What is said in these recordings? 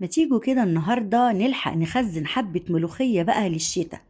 ما تيجوا كده النهاردة نلحق نخزن حبة ملوخية بقى للشتاء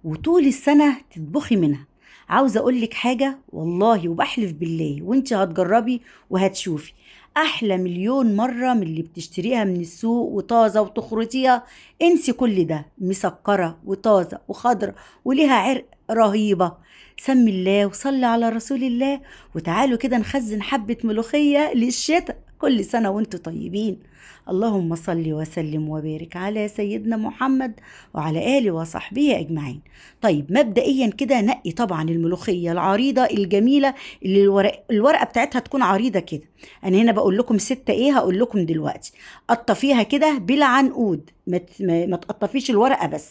وطول السنة تطبخي منها. عاوزة أقولك حاجة والله وبحلف بالله وانت هتجربي وهتشوفي أحلى مليون مرة من اللي بتشتريها من السوق وطازة وتخرطيها. انسي كل ده، مسكرة وطازة وخضرة وليها عرق رهيبة. سمي الله وصلي على رسول الله وتعالوا كده نخزن حبة ملوخية للشتاء. كل سنة وانتم طيبين. اللهم صل وسلم وبارك على سيدنا محمد وعلى آله وصحبه أجمعين. طيب مبدئيا كده نقي طبعا الملوخية العريضة الجميلة اللي الورقة بتاعتها تكون عريضة كده. أنا هنا بقول لكم ستة إيه، هقول لكم دلوقتي. قطفيها كده بلا عنقود، ما تقطفيش الورقة بس.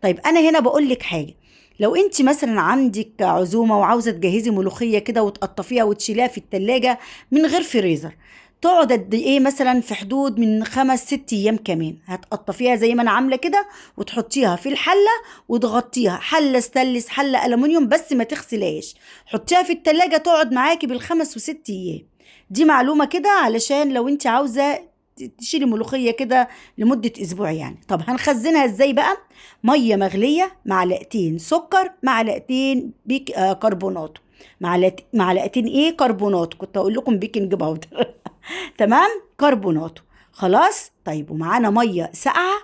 طيب أنا هنا بقول لك حاجة، لو انت مثلا عندك عزومة وعاوزة تجهزي ملوخية كده وتقطفيها وتشيلها في التلاجة من غير فريزر، تقعد قد ايه؟ مثلا في حدود من 5 6 ايام كمان. هتقطفيها زي ما انا عامله كده وتحطيها في الحله وتغطيها، حله ستانلس حله الومنيوم بس ما تغسلهاش. حطيها في التلاجة تقعد معاكي بال5 و6 ايام. دي معلومه كده علشان لو انت عاوزه تشيلي ملوخيه كده لمده اسبوع يعني. طب هنخزنها ازاي بقى؟ ميه مغليه، معلقتين سكر، معلقتين كربونات، معلقتين ايه كربونات، كنت اقول لكم بيكنج باودر. تمام، كربوناتو. خلاص طيب، ومعانا ميه ساقعه،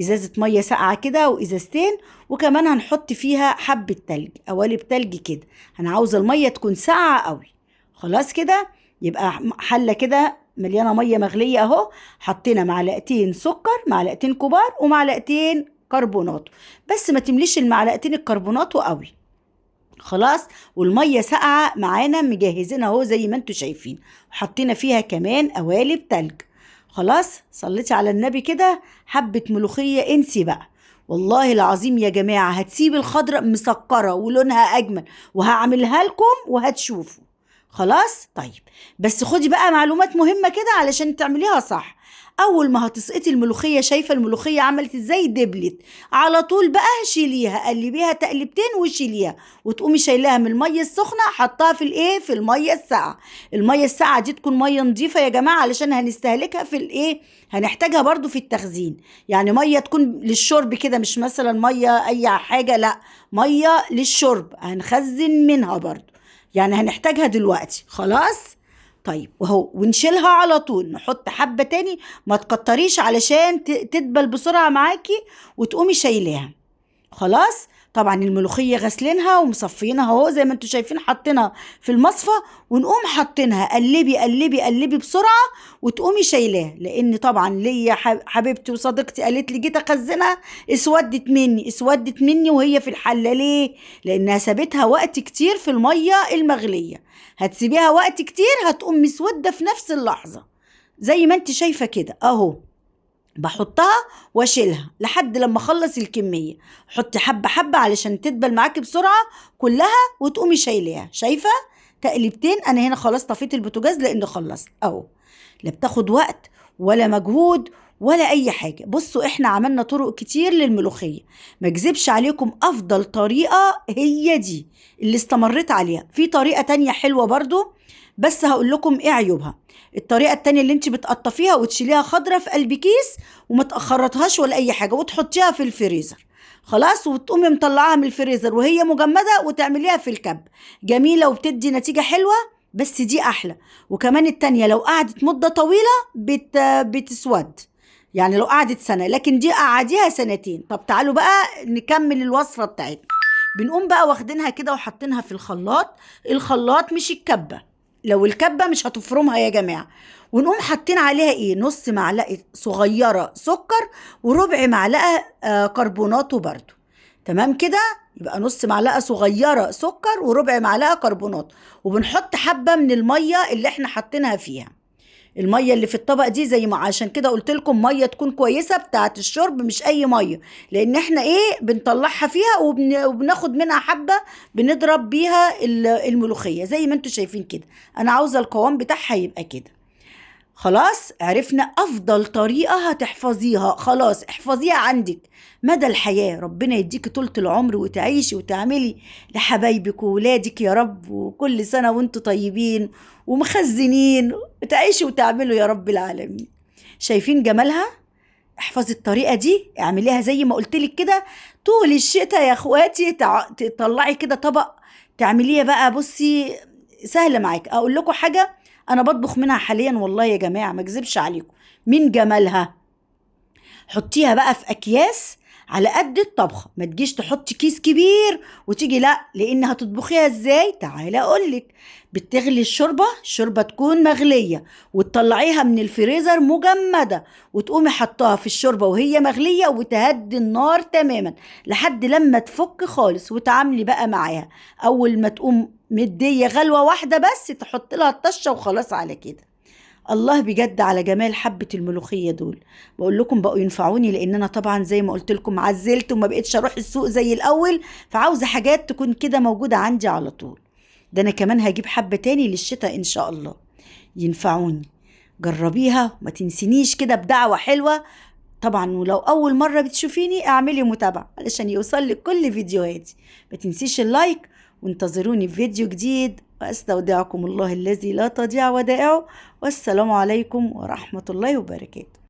ازازه ميه ساقعه كده وازازتين، وكمان هنحط فيها حبه تلج، قوالب تلج كده. انا عاوزه الميه تكون ساقعه قوي. خلاص كده، يبقى حله كده مليانه ميه مغليه اهو. حطينا معلقتين سكر، معلقتين كبار ومعلقتين كربوناتو، بس ما تمليش المعلقتين الكربوناتو قوي. خلاص، والميه ساقعه معانا مجهزينها اهو زي ما انتوا شايفين، وحطينا فيها كمان قوالب تلج. خلاص، صليتي على النبي كده. حبه ملوخيه انسي بقى، والله العظيم يا جماعه هتسيب الخضره مسكره ولونها اجمل، وهعملها لكم وهتشوفوا. خلاص طيب، بس خدي بقى معلومات مهمه كده علشان تعمليها صح. اول ما هتسقطي الملوخيه، شايفه الملوخيه عملت ازاي؟ دبلت. على طول بقى شيليها، قلبيها تقلبتين وشيليها، وتقومي شايلاها من الميه السخنه حطها في الايه، في الميه الساقعه. الميه الساقعه دي تكون ميه نظيفه يا جماعه علشان هنستهلكها في الايه، هنحتاجها برضو في التخزين. يعني ميه تكون للشرب كده، مش مثلا ميه اي حاجه، لا، ميه للشرب هنخزن منها برضو، يعني هنحتاجها دلوقتي. خلاص طيب، وهو ونشيلها على طول، نحط حبة تاني، ما تكتريش علشان تدبل بسرعة معاكي وتقومي شايلاها. خلاص، طبعا الملوخية غسلينها ومصفينها اهو زي ما انتوا شايفين، حاطينها في المصفى، ونقوم حاطينها قلبي قلبي قلبي بسرعة وتقومي شايلاها. لان طبعا ليا حبيبتي وصديقتي قالت لي جيت اخزنها، اسودت مني وهي في الحلة. ليه؟ لانها سابتها وقت كتير في المية المغلية. هتسيبيها وقت كتير هتقوم مسودة في نفس اللحظة، زي ما انت شايفة كده اهو. بحطها واشيلها لحد لما اخلص الكميه. حطي حبه حبه علشان تدبل معاكي بسرعه كلها، وتقومي شايلاها. شايفه تقليبتين؟ انا هنا خلاص طفيت البوتاجاز لان خلصت اهو. لا بتاخد وقت ولا مجهود ولا اي حاجه. بصوا احنا عملنا طرق كتير للملوخيه، ما اكذبش عليكم، افضل طريقه هي دي اللي استمريت عليها. في طريقه تانية حلوه برضو، بس هقول لكم ايه عيوبها. الطريقه التانية اللي انت بتقطفيها وتشيليها خضرة في قلب كيس، وما تأخرتهاش ولا اي حاجه، وتحطيها في الفريزر. خلاص، وتقومي مطلعاها من الفريزر وهي مجمده وتعمليها في الكب. جميله وبتدي نتيجه حلوه، بس دي احلى. وكمان التانية لو قعدت مده طويله بتسود، يعني لو قعدت سنه، لكن دي قعديها سنتين. طب تعالوا بقى نكمل الوصفه بتاعتنا. بنقوم بقى واخدينها كده وحاطينها في الخلاط. الخلاط مش الكبه، لو الكبه مش هتفرمها يا جماعه. ونقوم حاطين عليها ايه، نص معلقه صغيره سكر، وربع معلقه كربوناتو برضو. تمام كده، يبقى نص معلقه صغيره سكر وربع معلقه كربونات. وبنحط حبه من الميه اللي احنا حاطينها فيها. الميه اللي في الطبق دي زي ما، عشان كده قلت لكم ميه تكون كويسه بتاعه الشرب، مش اي ميه، لان احنا ايه بنطلعها فيها وبناخد منها حبه بنضرب بيها الملوخيه زي ما انتوا شايفين كده. انا عاوزه القوام بتاعها يبقى كده. خلاص عرفنا افضل طريقة هتحفظيها، خلاص احفظيها عندك مدى الحياة. ربنا يديك طولة العمر وتعيشي وتعملي لحبايبك وولادك يا رب، وكل سنة وانتوا طيبين ومخزنين، تعيشي وتعملوا يا رب العالمين. شايفين جمالها؟ احفظي الطريقة دي، اعمليها زي ما قلتلك كده طول الشتاء يا اخواتي. تطلعي كده طبق تعمليه بقى. بصي سهلة معاك. اقول لكم حاجة، انا بطبخ منها حاليا والله يا جماعة ما اكذبش عليكم من جمالها. حطيها بقى في اكياس على قد الطبخه، ما تجيش تحطي كيس كبير وتيجي لا، لان هتطبخيها ازاي؟ تعالى اقولك. بتغلي الشوربه تكون مغليه، وتطلعيها من الفريزر مجمده، وتقومي حطاها في الشوربه وهي مغليه، وتهدي النار تماما لحد لما تفك خالص، وتعاملي بقى معاها. اول ما تقوم مديه غلوه واحده بس تحط لها الطشه، وخلاص على كده. الله بجد على جمال حبة الملوخية دول. بقول لكم بقوا ينفعوني، لان انا طبعا زي ما قلت لكم عزلت وما بقتش اروح السوق زي الاول، فعاوزة حاجات تكون كده موجودة عندي على طول. ده انا كمان هجيب حبة تاني للشتاء ان شاء الله ينفعوني. جربيها وما تنسينيش كده بدعوة حلوة طبعا. ولو اول مرة بتشوفيني اعملي متابعة علشان يوصل لك كل فيديوهاتي. ما تنسيش اللايك، وانتظروني في فيديو جديد. واستودعكم الله الذي لا تضيع ودائعه. والسلام عليكم ورحمة الله وبركاته.